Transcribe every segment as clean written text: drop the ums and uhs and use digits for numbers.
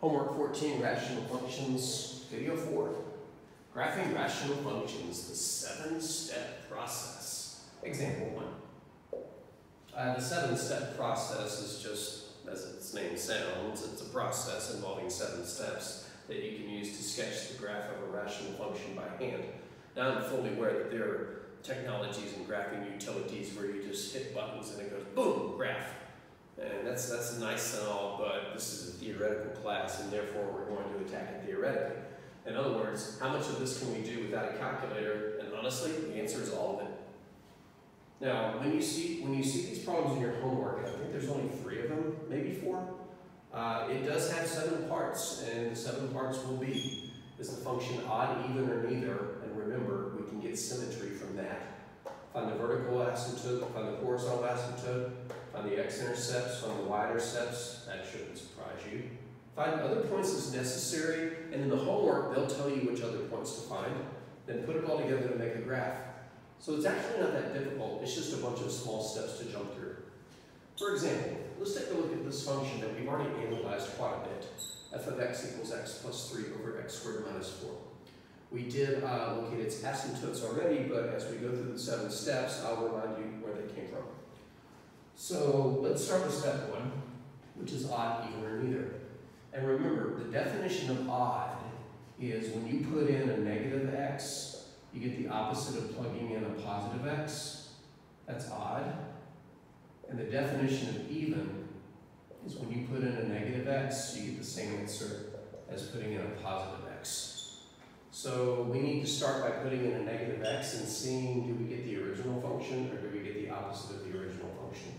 Homework 14, Rational Functions, Video 4. Graphing rational functions, the 7-step process. Example 1. The 7-step process is just, as its name sounds, it's a process involving 7 steps that you can use to sketch the graph of a rational function by hand. Now I'm fully aware that there are technologies and graphing utilities where you just hit buttons and it goes boom, graph. And that's nice and all, but this is a theoretical class and therefore we're going to attack it theoretically. In other words, how much of this can we do without a calculator? And honestly, the answer is all of it. Now, when you see these problems in your homework, and I think there's only 3 of them, maybe 4, it does have 7 parts, and the 7 parts will be, is the function odd, even, or neither? And remember, we can get symmetry from that. Find the vertical asymptote, find the horizontal asymptote, find the x-intercepts, find the y-intercepts. That shouldn't surprise you. Find other points as necessary, and in the homework, they'll tell you which other points to find. Then put it all together to make a graph. So it's actually not that difficult. It's just a bunch of small steps to jump through. For example, let's take a look at this function that we've already analyzed quite a bit. F of x equals x plus 3 over x squared minus 4. We did look at its asymptotes already, but as we go through the 7 steps, I'll remind you where they came from. So let's start with step 1, which is odd, even, or neither. And remember, the definition of odd is when you put in a negative x, you get the opposite of plugging in a positive x. That's odd. And the definition of even is when you put in a negative x, you get the same answer as putting in a positive x. So we need to start by putting in a negative x and seeing, do we get the original function or do we get the opposite of the original function?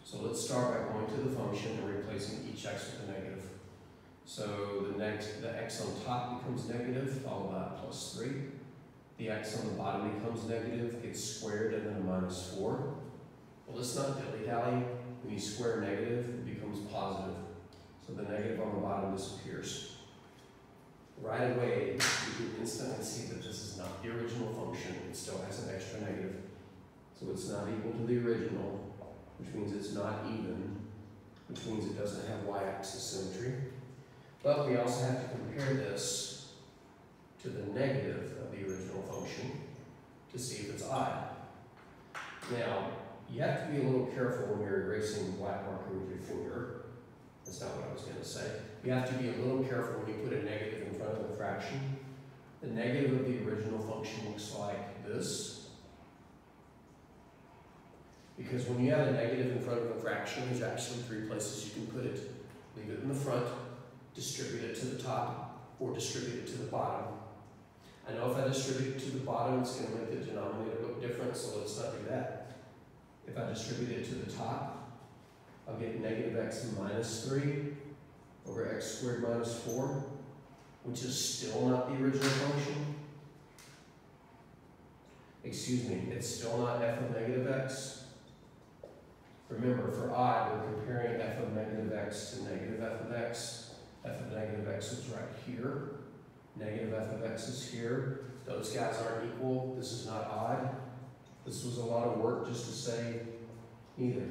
So let's start by going to the function and replacing each x with a negative. So the x on top becomes negative, followed by a plus 3. The x on the bottom becomes negative, gets squared, and then a minus 4. Well, let's not dilly-dally. When you square negative, it becomes positive. So the negative on the bottom disappears. Right away, you can instantly see that this is not the original function. It still has an extra negative. So it's not equal to the original, which means it's not even, which means it doesn't have y-axis symmetry. But we also have to compare this to the negative of the original function to see if it's odd. Now, you have to be a little careful when you're erasing black marker with your finger. That's not what I was going to say. You have to be a little careful when you put a negative in front of a fraction. The negative of the original function looks like this. Because when you have a negative in front of a fraction, there's actually 3 places you can put it. Leave it in the front, distribute it to the top, or distribute it to the bottom. I know if I distribute it to the bottom, it's going to make the denominator look different, so let's not do that. If I distribute it to the top, I'll get negative x minus 3 over x squared minus 4, which is still not the original function. Excuse me, it's still not f of negative x. Remember, for odd, we're comparing f of negative x to negative f of x. F of negative x is right here. Negative f of x is here. Those guys aren't equal. This is not odd. This was a lot of work just to say neither.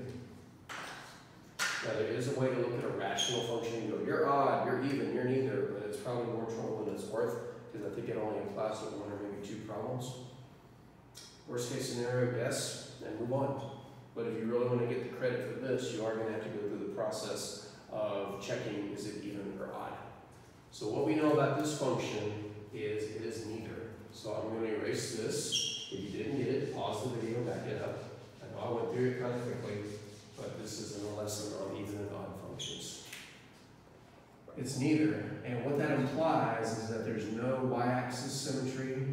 Now, there is a way to look at a rational function and go, you're odd, you're even, you're neither, but it's probably more trouble than it's worth because I think it only applies to 1 or maybe 2 problems. Worst case scenario, guess, and move on. But if you really want to get the credit for this, you are going to have to go through the process of checking, is it even or odd? So what we know about this function is it is neither. So I'm going to erase this. If you didn't get it, pause the video, back it up. I know I went through it kind of quickly, but this isn't a lesson on even and odd functions. It's neither, and what that implies is that there's no y-axis symmetry,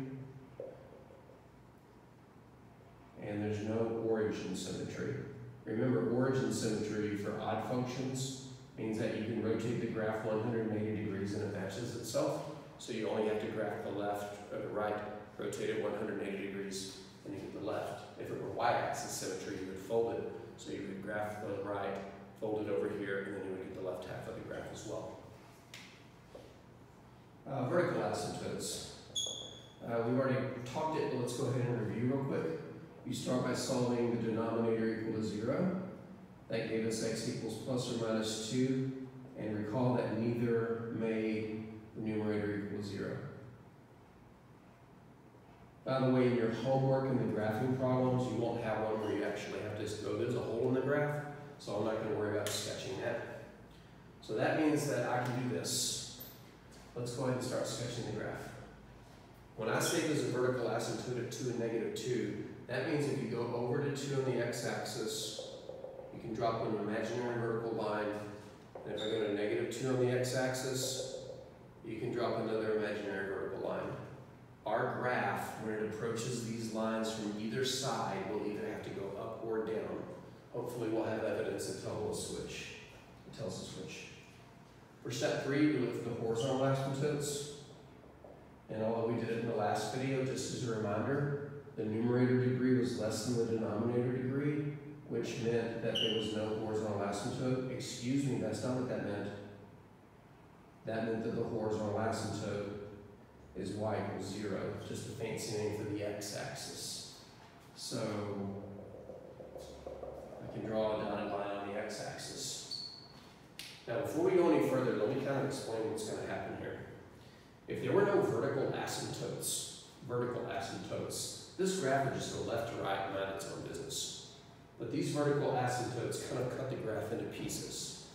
and there's no origin symmetry. Remember, origin symmetry for odd functions means that you can rotate the graph 180 degrees and it matches itself. So you only have to graph the left or the right, rotate it 180 degrees, and you get the left. If it were y-axis symmetry, you would fold it. So you would graph the right, fold it over here, and then you would get the left half of the graph as well. Vertical asymptotes. We've already talked it, but let's go ahead and review real quick. You start by solving the denominator equal to 0. That gave us x equals plus or minus 2. And recall that neither by the way, in your homework and the graphing problems, you won't have one where you actually have to go, there's a hole in the graph, so I'm not going to worry about sketching that. So that means that I can do this. Let's go ahead and start sketching the graph. When I say there's a vertical asymptote at 2 and -2, that means if you go over to 2 on the x-axis, you can drop an imaginary vertical line, and if I go to -2 on the x-axis, you can drop another imaginary vertical line. Our graph, when it approaches these lines from either side, will either have to go up or down. Hopefully we'll have evidence that tells us which. For step 3, we look at the horizontal asymptotes. And although we did it in the last video, just as a reminder, the numerator degree was less than the denominator degree, which meant that there was no horizontal asymptote. Excuse me, that's not what that meant. That meant that the horizontal asymptote is y equals 0, just a fancy name for the x-axis. So I can draw a dotted line on the x-axis. Now before we go any further, let me kind of explain what's going to happen here. If there were no vertical asymptotes, this graph would just go left to right and mind its own business. But these vertical asymptotes kind of cut the graph into pieces.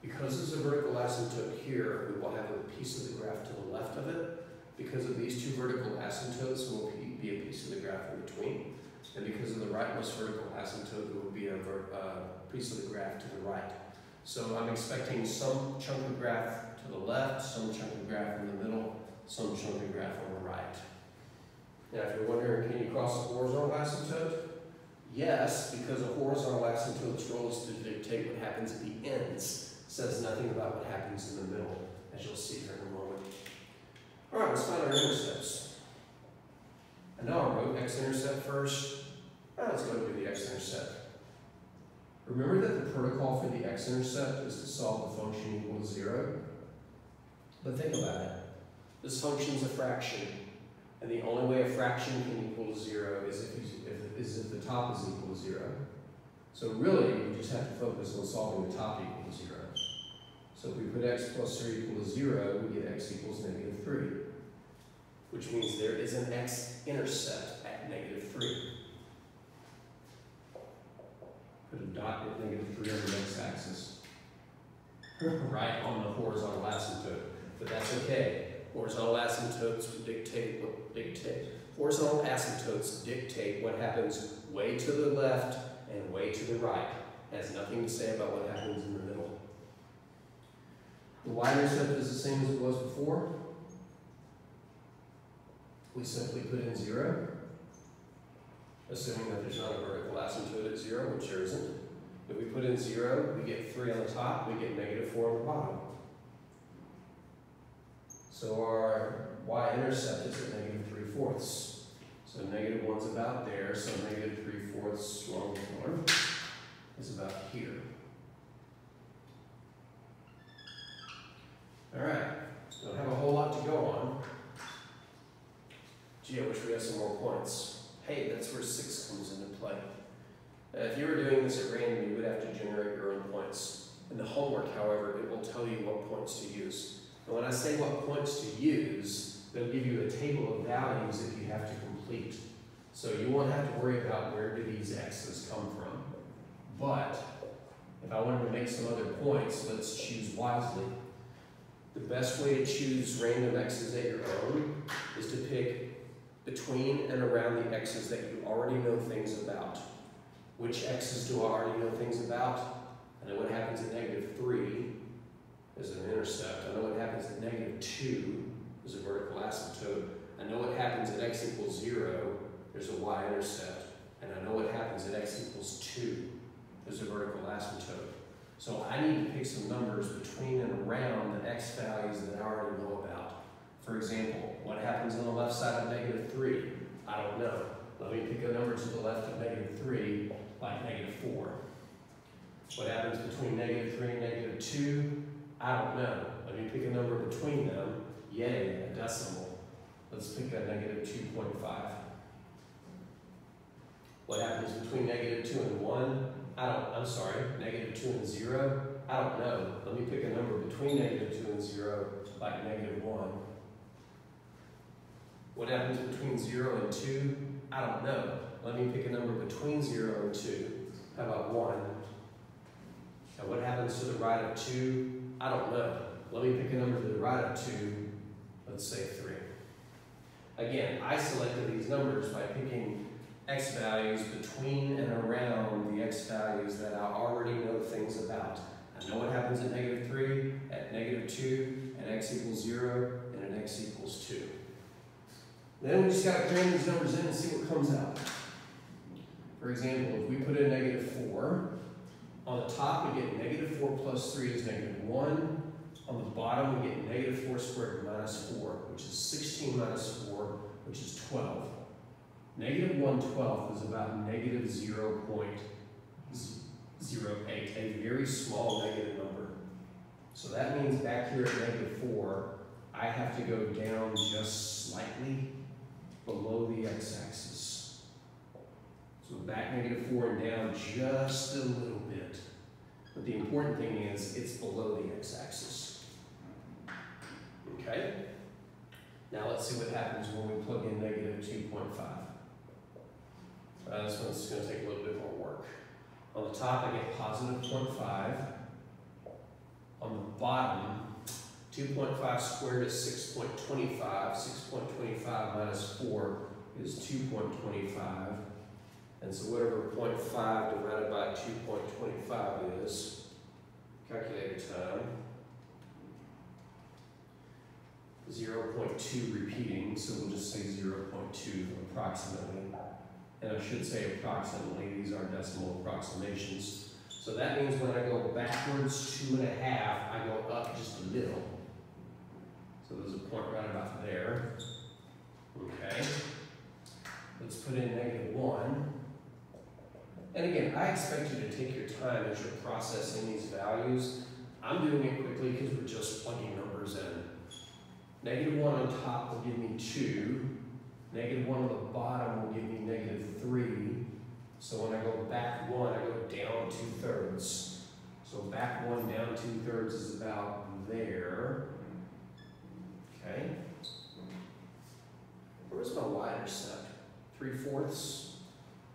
Because there's a vertical asymptote here, we will have a piece of the graph to the left of it. Because of these 2 vertical asymptotes, there will be a piece of the graph in between. And because of the rightmost vertical asymptote, there will be a piece of the graph to the right. So I'm expecting some chunk of graph to the left, some chunk of graph in the middle, some chunk of graph on the right. Now if you're wondering, can you cross a horizontal asymptote? Yes, because a horizontal asymptote's role is to dictate what happens at the ends. It says nothing about what happens in the middle, as you'll see here in a moment. Alright, let's find our intercepts. I know I wrote x-intercept first. Now let's go and do the x-intercept. Remember that the protocol for the x-intercept is to solve the function equal to 0? But think about it. This function is a fraction, and the only way a fraction can equal to 0 is if the top is equal to 0. So really, we just have to focus on solving the top equal to 0. So if we put x plus 3 equal to 0, we get x equals -3, which means there is an x-intercept at -3. Put a dot at -3 on the x-axis, right on the horizontal asymptote. But that's okay. Horizontal asymptotes Horizontal asymptotes dictate what happens way to the left and way to the right. It has nothing to say about what happens in the middle. The y-intercept is the same as it was before. We simply put in 0. Assuming that there's not a vertical asymptote at 0, which there isn't. If we put in 0, we get 3 on the top, we get -4 on the bottom. So our y-intercept is at -3/4. So -1's about there, so -3/4 long form is about here. Alright, don't have a whole lot to go on. Gee, I wish we had some more points. Hey, that's where 6 comes into play. If you were doing this at random, you would have to generate your own points. In the homework, however, it will tell you what points to use. And when I say what points to use, they'll give you a table of values that you have to complete. So you won't have to worry about where do these x's come from. But if I wanted to make some other points, let's choose wisely. The best way to choose random x's at your own is to pick between and around the x's that you already know things about. Which x's do I already know things about? I know what happens at -3 is an intercept. I know what happens at -2 is a vertical asymptote. I know what happens at x equals 0, there's a y-intercept. And I know what happens at x equals 2, there's a vertical asymptote. So I need to pick some numbers between and around the x values that I already know about. For example, what happens on the left side of -3? I don't know. Let me pick a number to the left of -3, like -4. What happens between -3 and -2? I don't know. Let me pick a number between them. Yay, a decimal. Let's pick a -2.5. What happens between -2 and 1? I'm sorry, -2 and 0? I don't know. Let me pick a number between -2 and 0, like -1. What happens between 0 and 2? I don't know. Let me pick a number between 0 and 2. How about 1? Now what happens to the right of 2? I don't know. Let me pick a number to the right of 2. Let's say 3. Again, I selected these numbers by picking x values between and around the x values that I already know things about. I know what happens at -3, at -2, at x equals 0, and at x equals 2. Then we just got to cram these numbers in and see what comes out. For example, if we put in -4, on the top we get -4 plus 3 is -1. On the bottom we get -4 squared minus 4, which is 16 minus 4, which is 12. -1/12 is about -0.08, a very small negative number. So that means back here at -4, I have to go down just slightly below the x-axis. So back -4 and down just a little bit. But the important thing is it's below the x-axis. Okay? Now let's see what happens when we plug in -2.5. This one's going to take a little bit more work. On the top I get +0.5. On the bottom, 2.5 squared is 6.25. 6.25 minus 4 is 2.25. And so whatever 0.5 divided by 2.25 is, calculator time, 0.2 repeating, so we'll just say 0.2 approximately. And I should say approximately, these are decimal approximations. So that means when I go backwards 2.5, I go up just a little. So there's a point right about there. Okay. Let's put in -1. And again, I expect you to take your time as you're processing these values. I'm doing it quickly because we're just plugging numbers in. -1 on top will give me 2. -1 on the bottom will give me -3. So when I go back 1, I go down 2/3. So back 1 down 2/3 is about there. Okay. Where's my y-intercept? 3/4.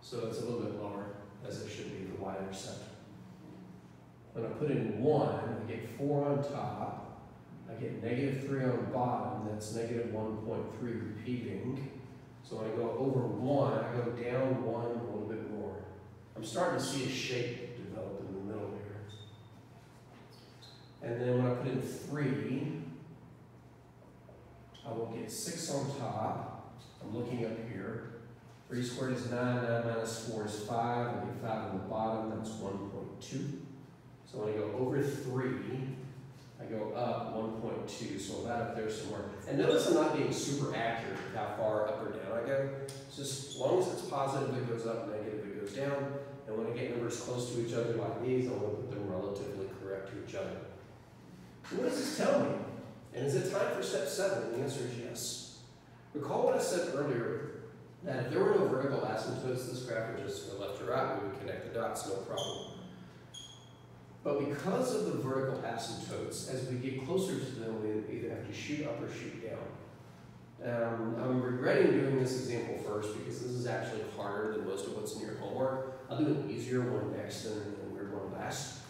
So it's a little bit lower, as it should be, the y-intercept. When I put in 1, I get 4 on top. I get -3 on the bottom, that's -1.3 repeating. So when I go over 1, I go down 1 a little bit more. I'm starting to see a shape develop in the middle here. And then when I put in 3, I will get 6 on top. I'm looking up here. 3 squared is 9, 9 minus 4 is 5. I get 5 on the bottom, that's 1.2. So when I go over 3, I go up 1.2, so about up there somewhere. And notice I'm not being super accurate with how far up or down I go. It's just as long as it's positive, it goes up, negative, it goes down. And when I get numbers close to each other like these, I'm going to put them relatively correct to each other. So what does this tell me? And is it time for step 7? And the answer is yes. Recall what I said earlier, that if there were no vertical asymptotes, this graph would just go left to right, we would connect the dots, no problem. But because of the vertical asymptotes, as we get closer to them, we either have to shoot up or shoot down. I'm regretting doing this example first because this is actually harder than most of what's in your homework. I'll do an easier one next and a weird one last.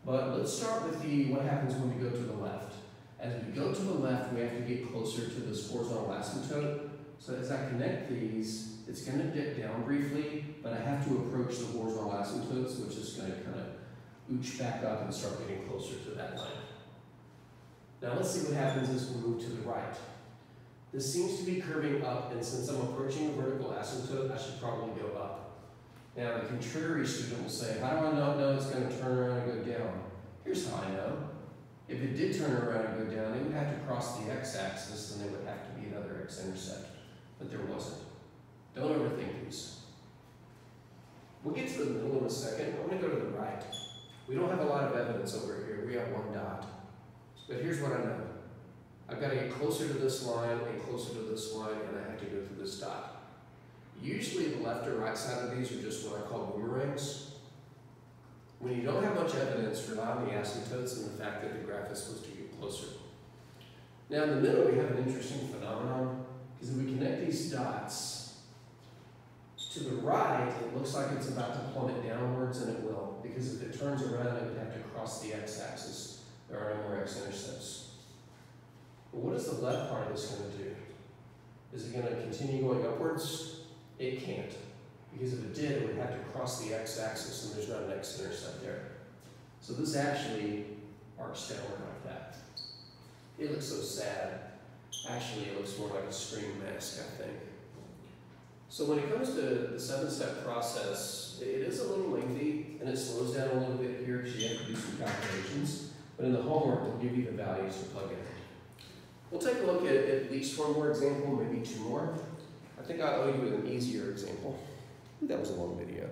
But let's start with what happens when we go to the left. As we go to the left, we have to get closer to this horizontal asymptote. So as I connect these, it's going to dip down briefly, but I have to approach the horizontal asymptotes, which is going to kind of ooch back up and start getting closer to that line. Now let's see what happens as we move to the right. This seems to be curving up, and since I'm approaching a vertical asymptote, I should probably go up. Now the contrary student will say, how do I not know it's going to turn around and go down? Here's how I know. If it did turn around and go down, it would have to cross the x-axis, and there would have to be another x-intercept. But there wasn't. Don't overthink these. We'll get to the middle in a second. I'm going to go to the right. We don't have a lot of evidence over here. We have 1 dot. But here's what I know. I've got to get closer to this line and closer to this line, and I have to go through this dot. Usually the left or right side of these are just what I call boomerangs. When you don't have much evidence, rely on the asymptotes and the fact that the graph is supposed to get closer. Now in the middle we have an interesting phenomenon. Because if we connect these dots to the right, it looks like it's about to plummet downwards, and it will. Because if it turns around, it would have to cross the x-axis. There are no more x-intercepts. But what is the left part of this going to do? Is it going to continue going upwards? It can't. Because if it did, it would have to cross the x-axis, and there's not an x-intercept there. So this actually arcs downward like that. It looks so sad. Actually, it looks more like a screen mask, I think. So when it comes to the 7-step process, it is a little lengthy, and it slows down a little bit here because you have to do some calculations. But in the homework, they'll give you the values to plug in. We'll take a look at least one more example, maybe two more. I think I owe you an easier example. That was a long video.